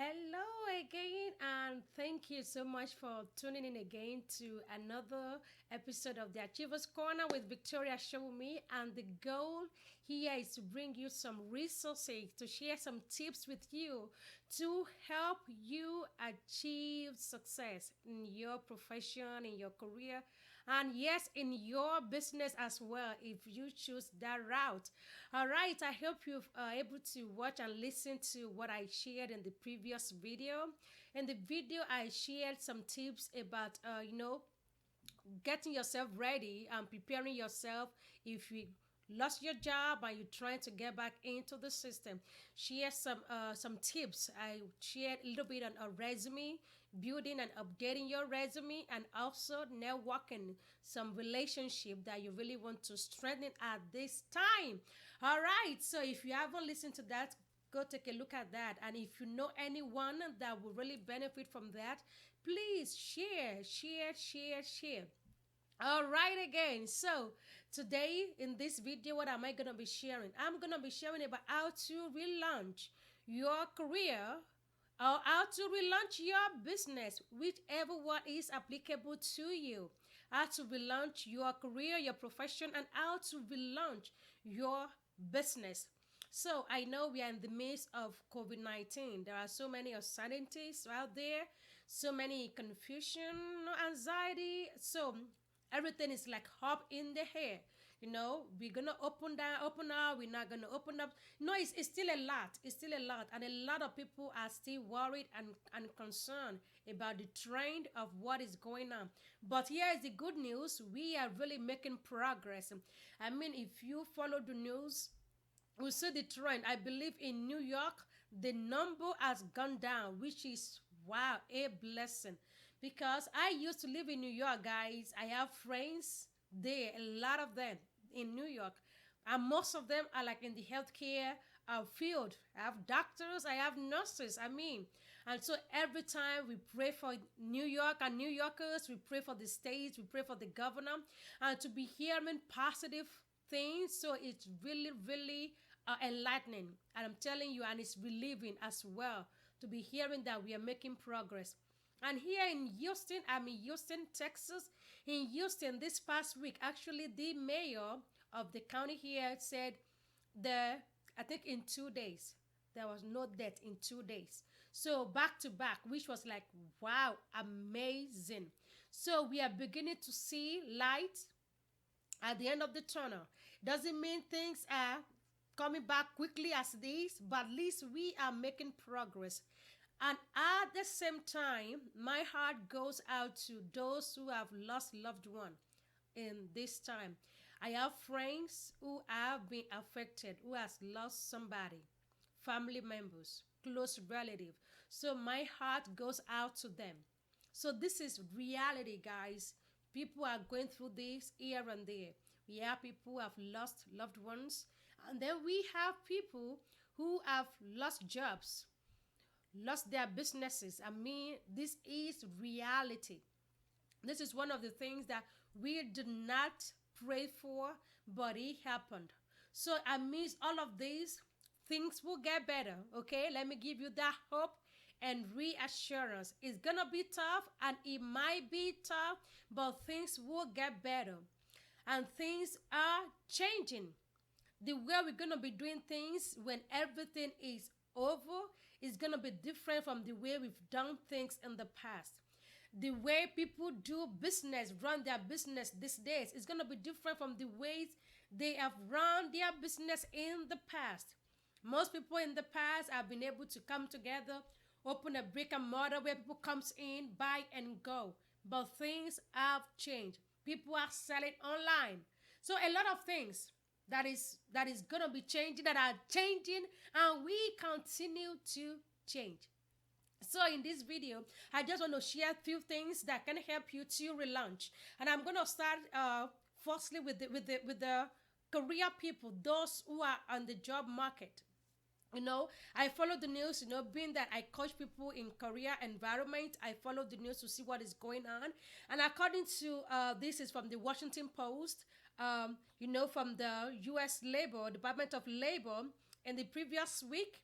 Hello again, and thank you so much for tuning in again to another episode of the Achievers Corner with Victoria Showme. And the goal here is to bring you some resources, to share some tips with you to help you achieve success in your profession, in your career, and yes, in your business as well, if you choose that route. All right, I hope you are able to watch and listen to what I shared in the previous video. In the video, I shared some tips about, getting yourself ready and preparing yourself if you lost your job and you're trying to get back into the system. Share some tips. I shared a little bit on a resume, building and updating your resume, and also networking, some relationship that you really want to strengthen at this time. All right, so if you haven't listened to that, go take a look at that. And if you know anyone that will really benefit from that, please share. All right, again. So, today in this video, what am I going to be sharing? I'm going to be sharing about how to relaunch your career or how to relaunch your business, whichever one is applicable to you. How to relaunch your career, your profession, and how to relaunch your business. So I know we are in the midst of COVID-19. There are so many uncertainties out there, so many confusion, anxiety. So everything is like up in the air. We're gonna open up, we're not gonna open up. No, it's still a lot. It's still a lot. And a lot of people are still worried and concerned about the trend of what is going on. But here is the good news. We are really making progress. I mean, if you follow the news, we see the trend. I believe in New York, the number has gone down, which is wow, a blessing. Because I used to live in New York, guys. I have friends there, a lot of them in New York. And most of them are like in the healthcare field. I have doctors, I have nurses, I mean. And so every time we pray for New York and New Yorkers, we pray for the states, we pray for the governor, and to be hearing positive things. So it's really enlightening. And I'm telling you, and it's relieving as well to be hearing that we are making progress. And here in Houston, I'm in Houston, Texas. In Houston, this past week, actually, the mayor of the county here said I think in 2 days, there was no death in 2 days. So back to back, which was like, wow, amazing. So we are beginning to see light at the end of the tunnel. Doesn't mean things are coming back quickly as this, but at least we are making progress. And at the same time, my heart goes out to those who have lost loved one in this time. I have friends who have been affected, who has lost somebody, family members, close relative. So my heart goes out to them. So this is reality, guys. People are going through this here and there. We have people who have lost loved ones, and then we have people who have lost jobs, lost their businesses. I mean, this is reality. This is one of the things that we did not pray for, but it happened. So amidst all of these, things will get better. Okay, let me give you that hope and reassurance. It's gonna be tough, and it might be tough, but things will get better. And things are changing. The way we're gonna be doing things when everything is over is gonna be different from the way we've done things in the past. The way people do business, run their business these days, is gonna be different from the ways they have run their business in the past. Most people in the past have been able to come together, open a brick and mortar where people comes in, buy and go. But things have changed. People are selling online. So a lot of things that is gonna be changing, that are changing, and we continue to change. So in this video, I just want to share a few things that can help you to relaunch. And I'm gonna start firstly with the career people, those who are on the job market. I follow the news, being that I coach people in career environment. I follow the news to see what is going on. And according to, this is from the Washington Post, from the U.S. Department of Labor, in the previous week,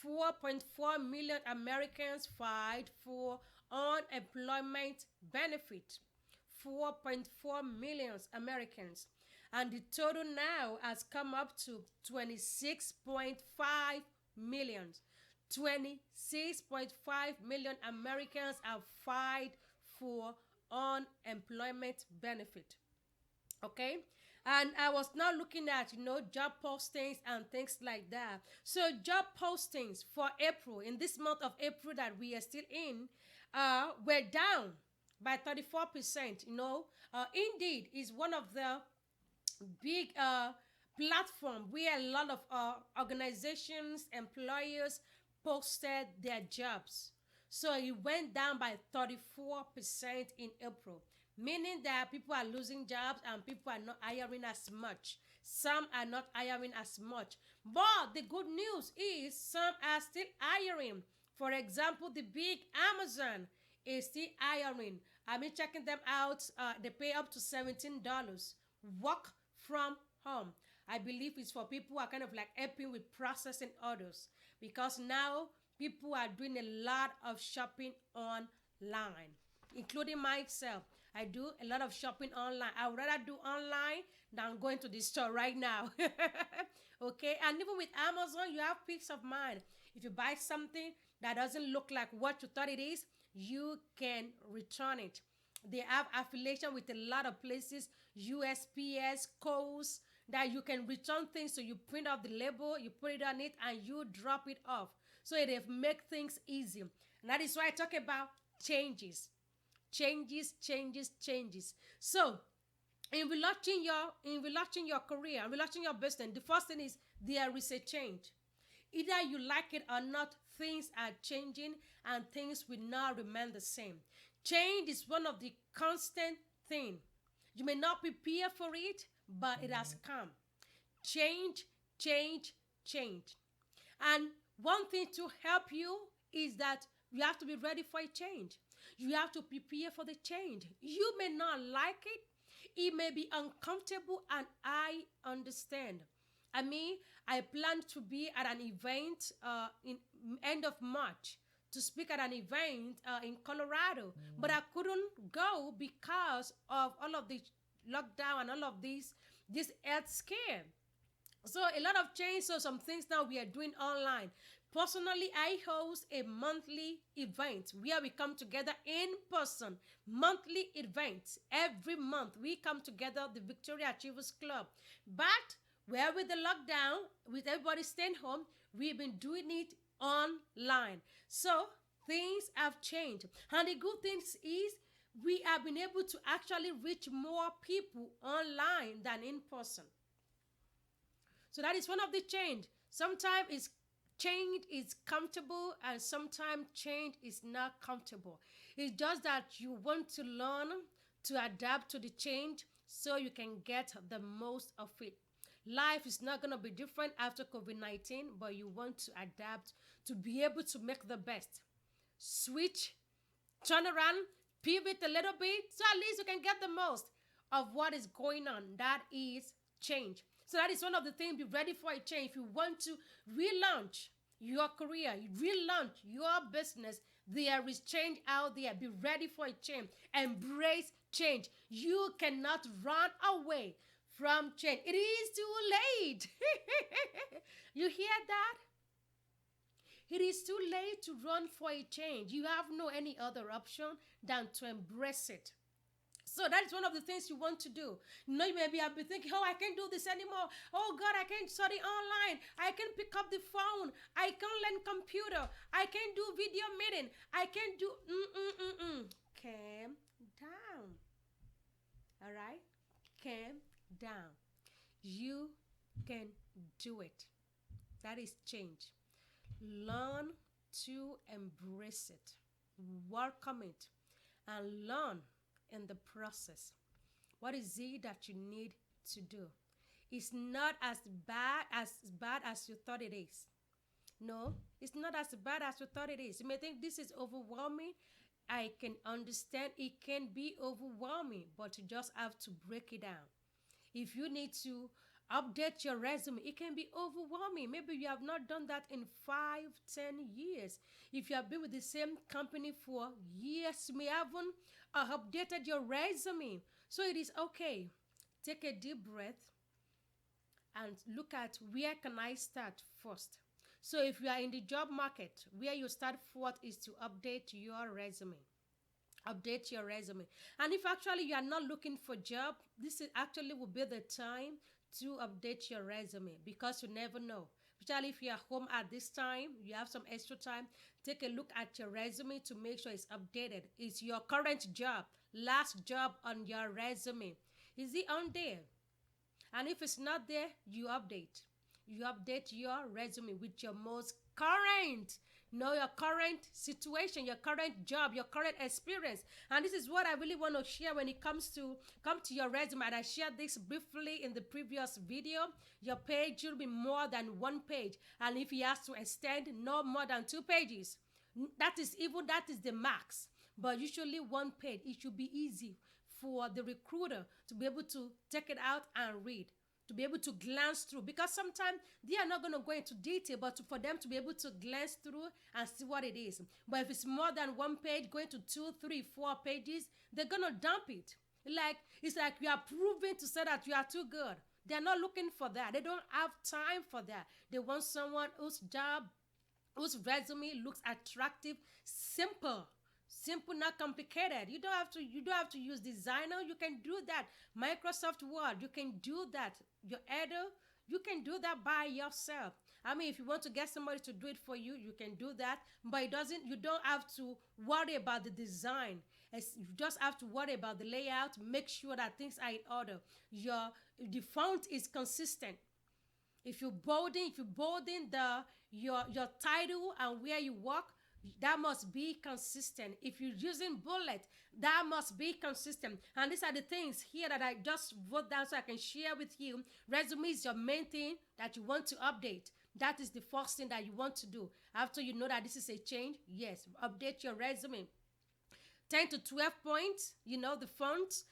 4.4 million Americans filed for unemployment benefit. 4.4 million Americans. And the total now has come up to 26.5 million. 26.5 million Americans have filed for unemployment benefit. Okay, and I was now looking at job postings and things like that. So job postings for April, in this month of April that we are still in, were down by 34%. Indeed is one of the big platform where a lot of organizations, employers posted their jobs. So it went down by 34% in April, meaning that people are losing jobs and people are not hiring as much. Some are not hiring as much. But the good news is some are still hiring. For example, the big Amazon is still hiring. I've been checking them out. They pay up to $17. Work from home. I believe it's for people who are kind of like helping with processing orders, because now people are doing a lot of shopping online, including myself. I do a lot of shopping online. I would rather do online than going to the store right now. Okay, and even with Amazon, you have peace of mind. If you buy something that doesn't look like what you thought it is, you can return it. They have affiliation with a lot of places, USPS, Kohl's, that you can return things. So you print out the label, you put it on it, and you drop it off. So it make things easy. And that is why I talk about changes. Changes. So in relaunching your career, in relaunching your business, the first thing is there is a change. Either you like it or not, things are changing and things will not remain the same. Change is one of the constant things. You may not prepare for it, but it has come. Change. And one thing to help you is that you have to be ready for a change. You have to prepare for the change. You may not like it. It may be uncomfortable, and I understand. I plan to be at an event in end of March to speak at an event in Colorado, but I couldn't go because of all of the lockdown and all of this health scare. So a lot of change. So some things now we are doing online. Personally, I host a monthly event where we come together in person. Monthly events. Every month we come together, the Victoria Achievers Club. But where with the lockdown, with everybody staying home, we've been doing it online. So things have changed. And the good thing is we have been able to actually reach more people online than in person. So that is one of the change. Sometimes change is comfortable and sometimes change is not comfortable. It's just that you want to learn to adapt to the change so you can get the most of it. Life is not going to be different after COVID-19, but you want to adapt to be able to make the best. Switch, turn around, pivot a little bit, so at least you can get the most of what is going on. That is change. So that is one of the things. Be ready for a change. If you want to relaunch your career, relaunch your business, there is change out there. Be ready for a change. Embrace change. You cannot run away from change. It is too late. You hear that? It is too late to run for a change. You have no any other option than to embrace it. So that is one of the things you want to do. Maybe I'll be thinking, oh, I can't do this anymore. Oh, God, I can't study online. I can't pick up the phone. I can't learn computer. I can't do video meeting. I can't do... Calm down. All right? Calm down. You can do it. That is change. Learn to embrace it. Welcome it. And learn in the process. What is it that you need to do? It's not as bad as you thought it is. No, it's not as bad as you thought it is. You may think this is overwhelming. I can understand it can be overwhelming, but you just have to break it down. If you need to Update your resume. It can be overwhelming. Maybe you have not done that in 5, 10 years. If you have been with the same company for years, you may haven't updated your resume. So it is okay. Take a deep breath and look at where can I start first. So if you are in the job market, where you start first is to update your resume. Update your resume. And if actually you are not looking for job, this is actually will be the time to update your resume, because you never know. Especially if you are home at this time, you have some extra time, take a look at your resume to make sure it's updated. Is your current job, last job on your resume, is it on there? And if it's not there, you update. You update your resume with your most current, know your current situation, your current job, your current experience. And this is what I really want to share when it comes to come to your resume. And I shared this briefly in the previous video. Your page should be more than one page. And if you have to extend, no more than 2 pages. That is the max. But usually 1 page. It should be easy for the recruiter to be able to take it out and read, to be able to glance through, because sometimes they are not going to go into detail, but for them to be able to glance through and see what it is. But if it's more than 1 page, going to 2, 3, 4 pages, they're going to dump it. It's like you are proving to say that you are too good. They're not looking for that. They don't have time for that. They want someone whose resume looks attractive, simple, not complicated. You don't have to use designer. You can do that. Microsoft Word, you can do that. Your editor, you can do that by yourself. I mean, if you want to get somebody to do it for you, you can do that. But you don't have to worry about the design. You just have to worry about the layout. Make sure that things are in order. The font is consistent. If you bolding your title and where you work, that must be consistent. If you're using bullet, that must be consistent. And these are the things here that I just wrote down so I can share with you. Resume is your main thing that you want to update. That is the first thing that you want to do. After you know that this is a change, yes, update your resume. 10 to 12 points, the font.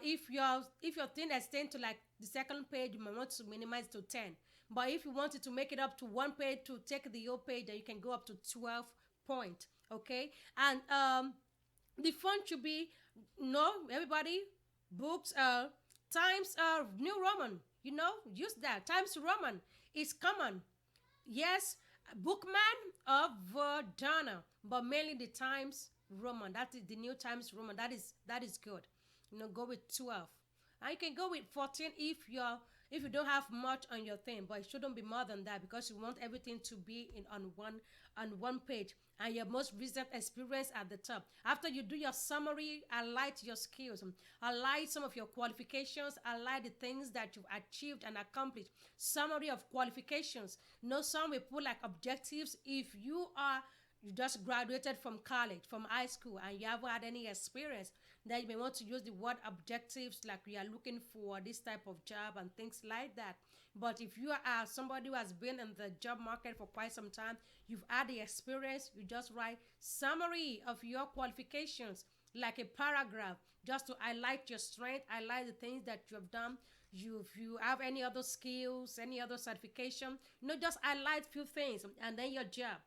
If your thing extends to like the second page, you might want to minimize to 10. But if you wanted to make it up to 1 page to take the whole page, then you can go up to 12 point. Okay. And the font should be everybody, books, Times New Roman, use that. Times Roman is common. Yes, Bookman of Verdana, but mainly the Times Roman. That is the New Times Roman. That is good. Go with 12. And you can go with 14 if you don't have much on your thing, but it shouldn't be more than that, because you want everything to be on one page, and your most recent experience at the top. After you do your summary, highlight your skills, highlight some of your qualifications, highlight the things that you've achieved and accomplished. Summary of qualifications. Some will put like objectives. If you just graduated from college, from high school, and you haven't had any experience, then you may want to use the word objectives, like we are looking for this type of job and things like that. But if you are somebody who has been in the job market for quite some time, you've had the experience, you just write summary of your qualifications, like a paragraph, just to highlight your strength, highlight the things that you have done. If you have any other skills, any other certification, just highlight few things, and then your job.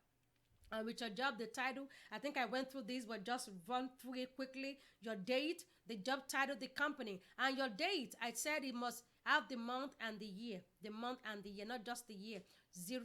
With your job, the title, I think I went through this, but just run through it quickly. Your date, the job title, the company, and your date. I said it must have the month and the year. The month and the year, not just the year.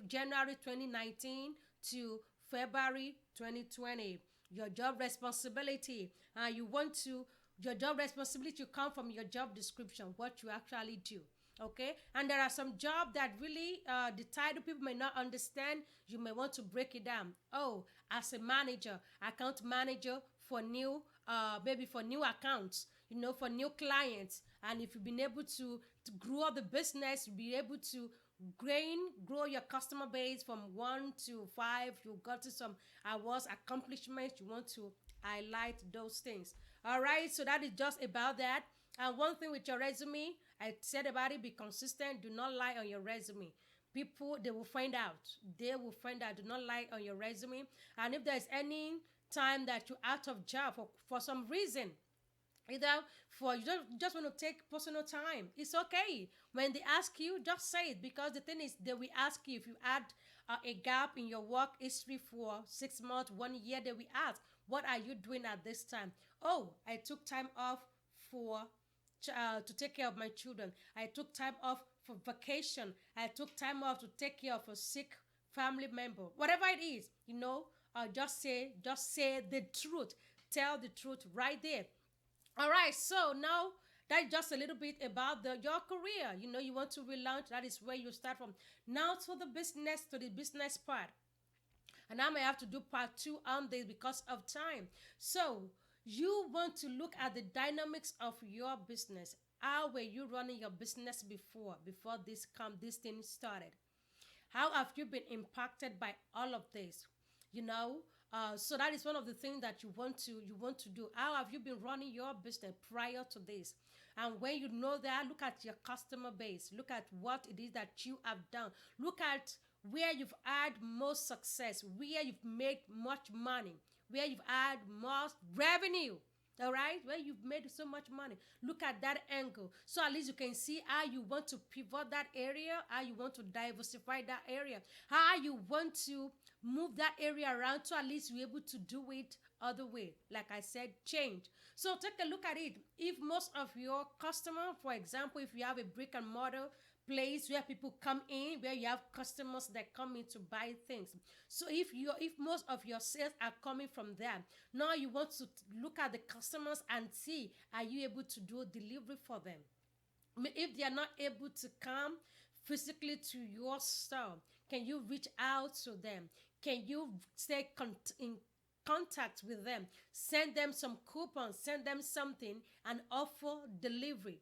January 2019 to February 2020. Your job responsibility. Your job responsibility come from your job description, what you actually do. Okay, and there are some jobs that really the title people may not understand. You may want to break it down. Oh, as a manager, account manager for maybe for new accounts, for new clients. And if you've been able to grow the business, you'll be able to grow your customer base from 1 to 5. You got to some awards, accomplishments. You want to highlight those things. All right, so that is just about that. And one thing with your resume, I said about it, be consistent. Do not lie on your resume. People, they will find out. They will find out. Do not lie on your resume. And if there's any time that you're out of job for some reason, either you just want to take personal time, it's okay. When they ask you, just say it, because the thing is, they will ask you if you had a gap in your work history for 6 months, 1 year. They will ask, what are you doing at this time? Oh, I took time off for to take care of my children. I took time off for vacation. I took time off to take care of a sick family member. Whatever it is, just say the truth. Tell the truth right there. All right, so now that's just a little bit about your career. You want to relaunch. That is where you start from. Now to the business part. And I may have to do part two on this because of time. So you want to look at the dynamics of your business. How were you running your business before this thing started? How have you been impacted by all of this? So that is one of the things that you want to do. How have you been running your business prior to this? And when you know that, look at your customer base. Look at what it is that you have done. Look at where you've had most success, where you've made much money, where you've had most revenue. All right, where you've made so much money. Look at that angle. So at least you can see how you want to pivot that area, how you want to diversify that area, how you want to move that area around, so at least you're able to do it other way. Like I said, change. So take a look at it. If most of your customer, for example, if you have a brick and mortar place where people come in, where you have customers that come in to buy things. So if most of your sales are coming from them, now you want to look at the customers and see, are you able to do delivery for them? If they are not able to come physically to your store, can you reach out to them? Can you stay in contact with them? Send them some coupons, send them something, and offer delivery.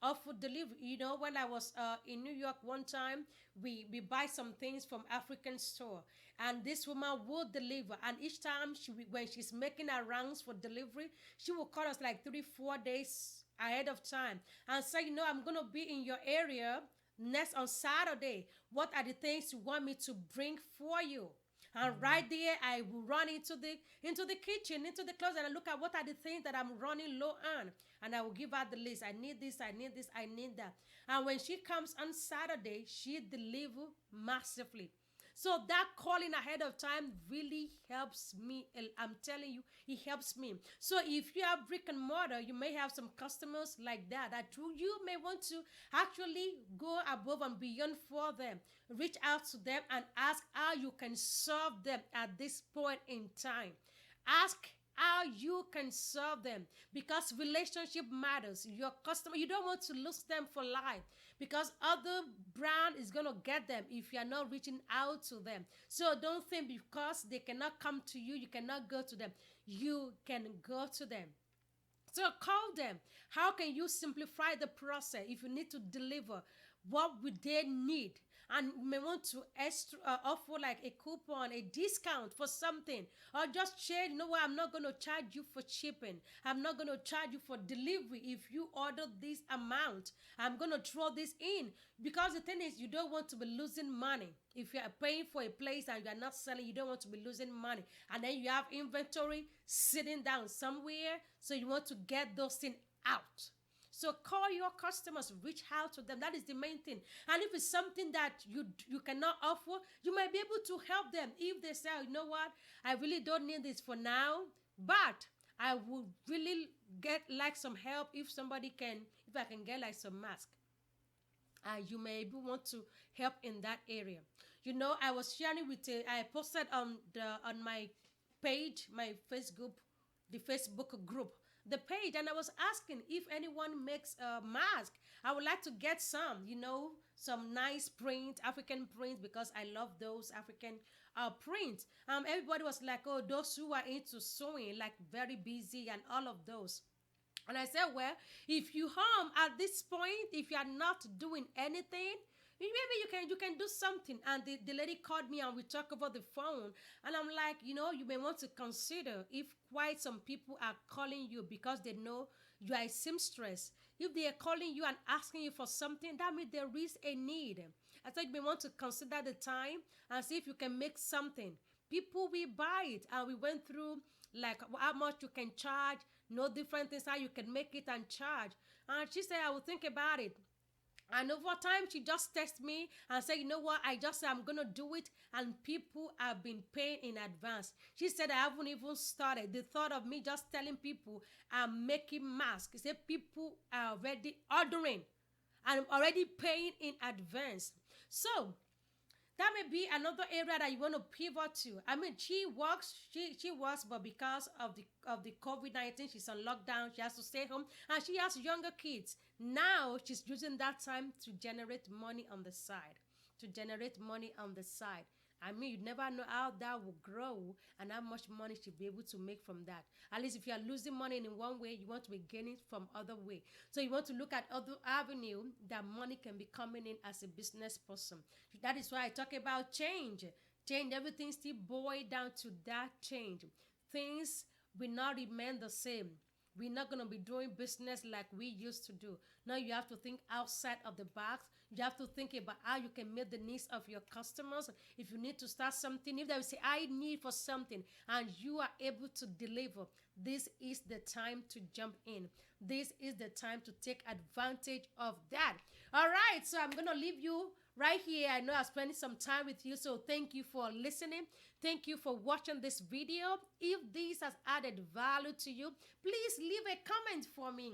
When I was in New York one time, we buy some things from African store, and this woman will deliver. And each time when she's making her rounds for delivery, she will call us like 3-4 days ahead of time and say, I'm gonna be in your area next on Saturday. What are the things you want me to bring for you? And right there, I will run into the kitchen, into the closet, and look at what are the things that I'm running low on. And I will give her the list. I need this, I need this, I need that. And when she comes on Saturday, she delivers massively. So that calling ahead of time really helps me. I'm telling you, it helps me. So if you have brick and mortar, you may have some customers like that you may want to actually go above and beyond for them. Reach out to them and ask how you can serve them at this point in time. Ask how you can serve them, because relationship matters. Your customer, you don't want to lose them for life, because other brand is going to get them if you're not reaching out to them. So don't think because they cannot come to you, you cannot go to them. You can go to them. So call them. How can you simplify the process? If you need to deliver, what would they need? And you may want to offer like a coupon, a discount for something, or just share, what, I'm not going to charge you for shipping. I'm not going to charge you for delivery. If you order this amount, I'm going to throw this in, because the thing is, you don't want to be losing money. If you are paying for a place and you are not selling, you don't want to be losing money. And then you have inventory sitting down somewhere, so you want to get those things out. So call your customers, reach out to them. That is the main thing. And if it's something that you cannot offer, you might be able to help them. If they say, you know what, I really don't need this for now, but I would really get like some help if I can get like some mask. You maybe want to help in that area. I was sharing I posted on my page, the Facebook group, the page, and I was asking if anyone makes a mask. I would like to get some nice print, African print, because I love those African prints. Everybody was like, oh, those who are into sewing, like very busy and all of those. And I said, well, if you at this point, if you are not doing anything, maybe you can do something. And the lady called me and we talked over the phone. And I'm like, you may want to consider, if quite some people are calling you because they know you are a seamstress. If they are calling you and asking you for something, that means there is a need. I said, you may want to consider the time and see if you can make something. People will buy it. And we went through like how much you can charge, different things, how you can make it and charge. And she said, I will think about it. And over time, she just texted me and said, you know what, I just said I'm going to do it. And people have been paying in advance. She said, I haven't even started. The thought of me just telling people I'm making masks. She said, people are already ordering and already paying in advance. So, that may be another area that you want to pivot to. I mean, she works, but because of the COVID-19, she's on lockdown. She has to stay home, and she has younger kids. Now she's using that time to generate money on the side. To generate money on the side. I mean, you never know how that will grow and how much money she'll be able to make from that. At least if you are losing money in one way, you want to be gaining from other way. So you want to look at other avenue that money can be coming in as a business person. That is why I talk about change. Change, everything still boil down to that change. Things will not remain the same. We're not going to be doing business like we used to do. Now you have to think outside of the box. You have to think about how you can meet the needs of your customers. If you need to start something, if they will say, I need for something, and you are able to deliver, this is the time to jump in. This is the time to take advantage of that. All right, so I'm going to leave you right here. I know I spent some time with you, so thank you for listening. Thank you for watching this video. If this has added value to you, please leave a comment for me.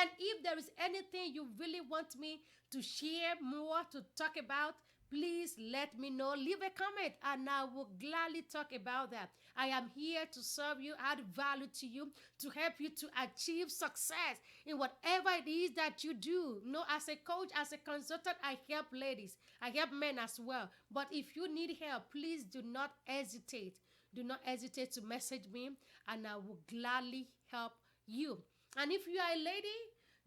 And if there is anything you really want me to share more, to talk about, please let me know. Leave a comment and I will gladly talk about that. I am here to serve you, add value to you, to help you to achieve success in whatever it is that you do. You know, as a coach, as a consultant, I help ladies. I help men as well. But if you need help, please do not hesitate. Do not hesitate to message me and I will gladly help you. And if you are a lady,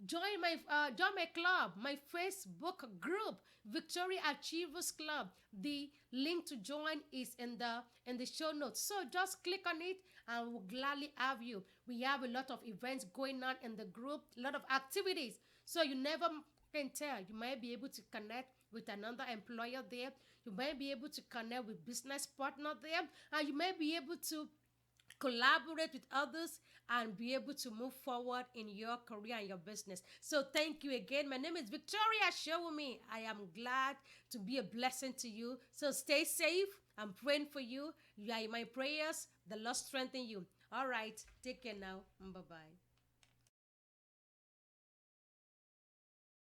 join my club, my Facebook group, Victoria Achievers Club. The link to join is in the show notes. So just click on it and we'll gladly have you. We have a lot of events going on in the group, a lot of activities. So you never can tell. You might be able to connect with another employer there. You might be able to connect with business partner there. And you may be able to collaborate with others and be able to move forward in your career and your business. So thank you again. My name is Victoria. Share with me. I am glad to be a blessing to you. So stay safe. I'm praying for you. You are in my prayers. The Lord strengthen you. All right. Take care now. Bye-bye.